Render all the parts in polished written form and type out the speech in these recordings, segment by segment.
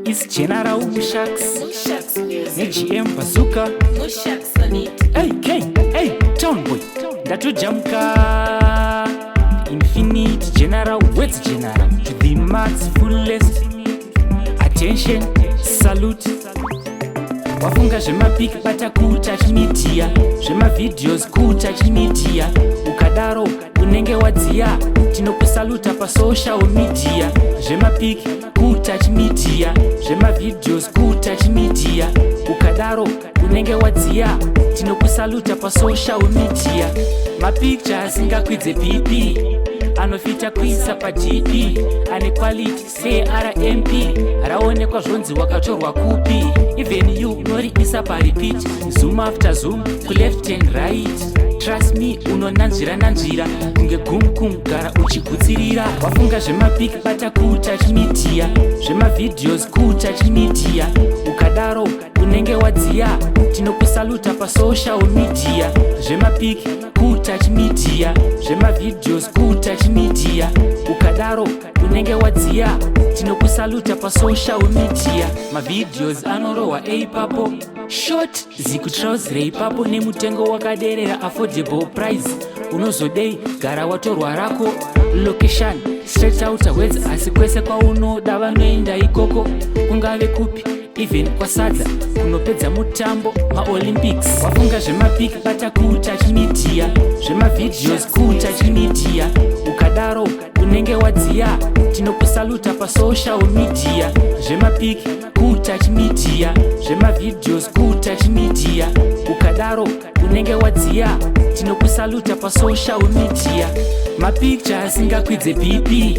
is General Mushax, GM Bazooka, hey, Town Boy, Datu Jamka, Infinite General, Wet General, to the max fullest. Attention, salute. Wafunga zvemapik bata kutouch media, zvemavideos kutouch media, ukadaro unenge wadziya, tinokusaluta pa social media, zvemapik kutouch media, zvemavideos kutouch media, ukadaro unenge wadziya, tinokusaluta pa social media. Mapictures ingakwidze PP, anofita kuisa pa GP, ane quality say RMP, raonekwa zvonzi wakatorwa kupi. Even you unoriisa pa repeat, zoom after zoom, ku left and right. Trust me, unonanzvira nanzvira, kunge gumkum gara uchigutsirira. Wafunga zvemapik bata kutouch media, zvemavideos kutouch media, ukadaro unenge wadziya, tinokusaluta pa social media. Zvemapik kutouch media, zvemavideos kutouch media, ukadaro unenge wadziya, tinokusaluta pa social media. Mavideos anorohwa eipapo, short zikutrausira ipapo nemutengo wakaderera, affordable price. Unozodei gara watorwa rako, location straight out words, asi kwese kwaunoda vanoenda ikoko, kungave kupi even kwasadza kunopedza mutambo maolympics. Wafunga zvemapik bata kutouch media, zvemavideos kutouch media, ukadaro unenge wadziya, tinokusaluta pa social media. Zvemapik kutouch media, zvemavideos kutouch media, ukadaro unenge wadziya, tinokusaluta pa social media. Mapictures ingakwidze PP,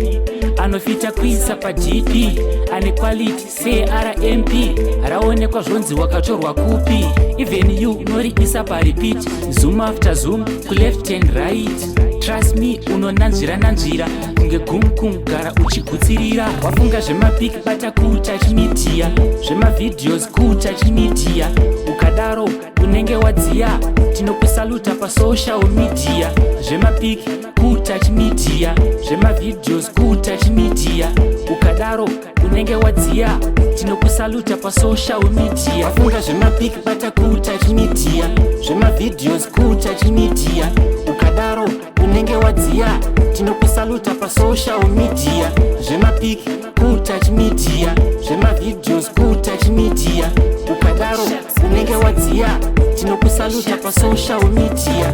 anofita kuisa pa GP, ane quality say RMP, raonekwa zvonzi wakatorwa kupi. Even you unoriisa pa repeat, zoom after zoom, ku left and right. Trust me, unonanzvira nanzvira, kunge gumkum gara uchigutsirira. Wafunga zvemapik bata kutouch media, zvemavideos kutouch media, ukadaro unenge wadziya, tinokusaluta pa social media. Zvemapik kutouch media, zvemavideos kutouch media, ukadaro unenge wadziya, tinokusaluta pa social media. Wafunga zvemapik bata kutouch media, zvemavideos kutouch media, ukadaro unenge wadziya, tinokusaluta pa social media. Zvemapik kutouch media, zvemavideos kutouch media, ukadaro unenge wadziya, tinokusaluta pa social media.